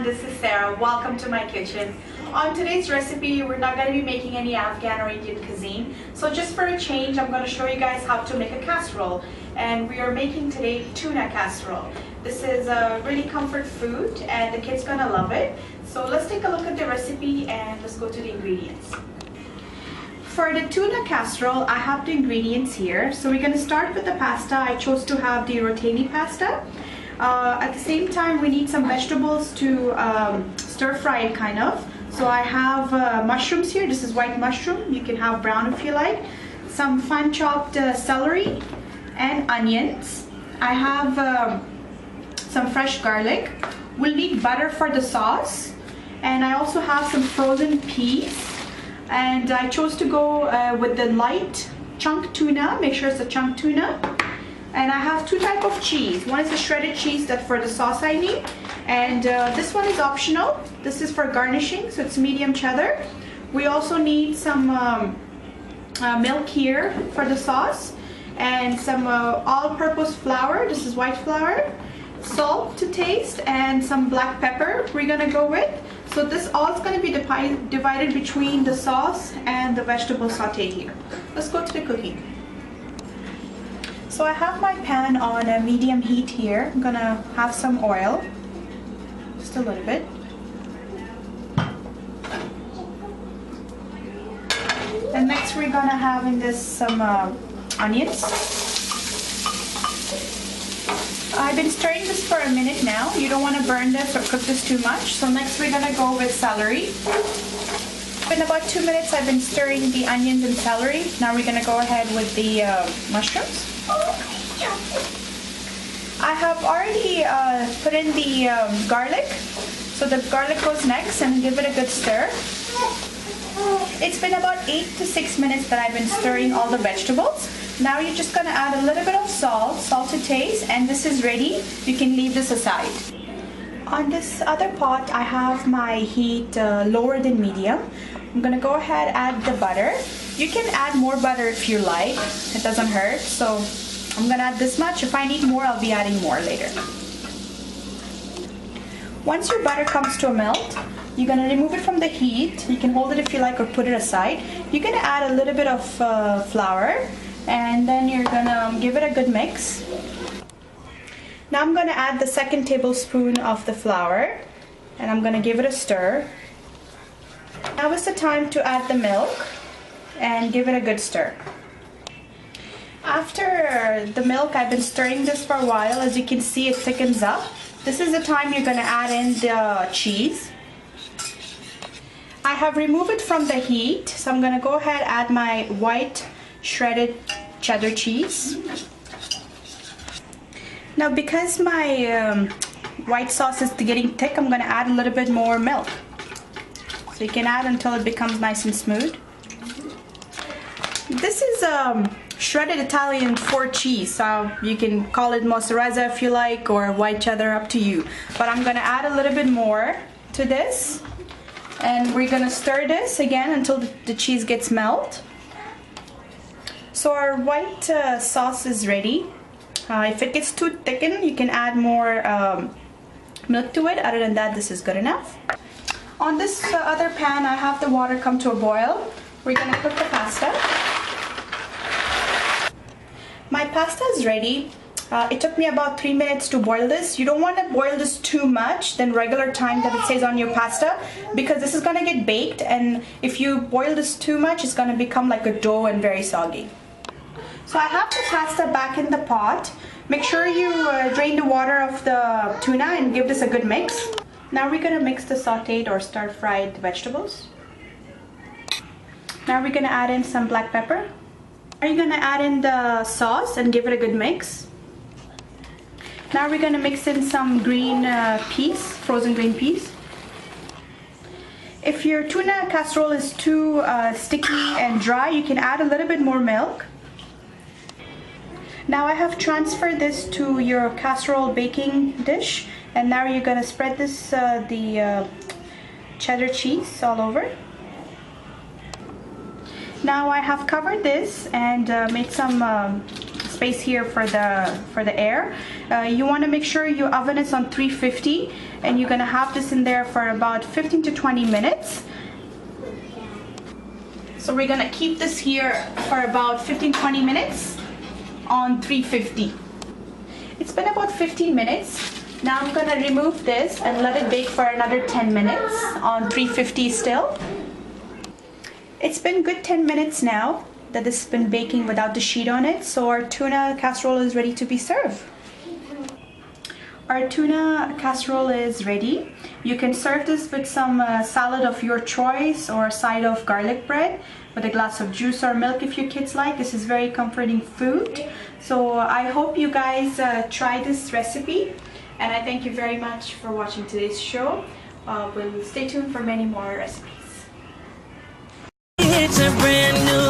This is Sarah. Welcome to my kitchen. On today's recipe, we're not going to be making any Afghan or Indian cuisine. So just for a change, I'm going to show you guys how to make a casserole. And we are making today tuna casserole. This is a really comfort food and the kids going to love it. So let's take a look at the recipe and let's go to the ingredients. For the tuna casserole, I have the ingredients here. So we're going to start with the pasta. I chose to have the rotini pasta. At the same time, we need some vegetables to stir fry it kind of. So I have mushrooms here. This is white mushroom. You can have brown if you like. Some fine chopped celery and onions. I have some fresh garlic. We'll need butter for the sauce. And I also have some frozen peas. And I chose to go with the light chunk tuna. Make sure it's a chunk tuna. And I have two types of cheese. One is the shredded cheese that for the sauce I need. And this one is optional. This is for garnishing, so it's medium cheddar. We also need some milk here for the sauce. And some all-purpose flour. This is white flour. Salt to taste and some black pepper we're gonna go with. So this all is gonna be divided between the sauce and the vegetable saute here. Let's go to the cooking. So I have my pan on a medium heat here. I'm gonna have some oil, just a little bit. And next we're gonna have in this some onions. I've been stirring this for a minute now. You don't want to burn this or cook this too much. So next we're gonna go with celery. In about 2 minutes I've been stirring the onions and celery. Now we're gonna go ahead with the mushrooms. I have already put in the garlic, so the garlic goes next, and give it a good stir. It's been about 8 to 6 minutes that I've been stirring all the vegetables. Now you're just going to add a little bit of salt to taste, and this is ready. You can leave this aside. On this other pot, I have my heat lower than medium. I'm going to go ahead add the butter. You can add more butter if you like. It doesn't hurt. So I'm going to add this much. If I need more, I'll be adding more later. Once your butter comes to a melt, you're going to remove it from the heat. You can hold it if you like or put it aside. You're going to add a little bit of flour, and then you're going to give it a good mix. Now I'm going to add the 2nd tablespoon of the flour, and I'm going to give it a stir. Now is the time to add the milk and give it a good stir. After the milk, I've been stirring this for a while. As you can see, it thickens up. This is the time you're going to add in the cheese. I have removed it from the heat, so I'm going to go ahead and add my white shredded cheddar cheese. Now because my white sauce is getting thick, I'm going to add a little bit more milk. So you can add until it becomes nice and smooth. This is shredded Italian fort cheese, so you can call it mozzarella if you like, or white cheddar, up to you. But I'm going to add a little bit more to this, and we're going to stir this again until the cheese gets melt. So our white sauce is ready. If it gets too thickened, you can add more milk to it. Other than that, this is good enough. On this other pan, I have the water come to a boil. We're going to cook the pasta. My pasta is ready. It took me about 3 minutes to boil this. You don't want to boil this too much than regular time that it says on your pasta, because this is going to get baked, and if you boil this too much, it's going to become like a dough and very soggy. So I have the pasta back in the pot. Make sure you drain the water of the tuna and give this a good mix. Now we're going to mix the sauteed or stir-fried vegetables. Now we're going to add in some black pepper. Now you're going to add in the sauce and give it a good mix. Now we're going to mix in some green peas, frozen green peas. If your tuna casserole is too sticky and dry, you can add a little bit more milk. Now I have transferred this to your casserole baking dish, And now you're gonna spread this the cheddar cheese all over. Now I have covered this and made some space here for the air. You want to make sure your oven is on 350, and you're gonna have this in there for about 15 to 20 minutes. So we're gonna keep this here for about 15-20 minutes on 350. It's been about 15 minutes. Now I'm gonna remove this and let it bake for another 10 minutes on 350 still. It's been good 10 minutes now that this has been baking without the sheet on it, so our tuna casserole is ready to be served. Our tuna casserole is ready. You can serve this with some salad of your choice or a side of garlic bread with a glass of juice or milk if your kids like. This is very comforting food. So I hope you guys try this recipe, and I thank you very much for watching today's show. We'll stay tuned for many more recipes. It's a brand new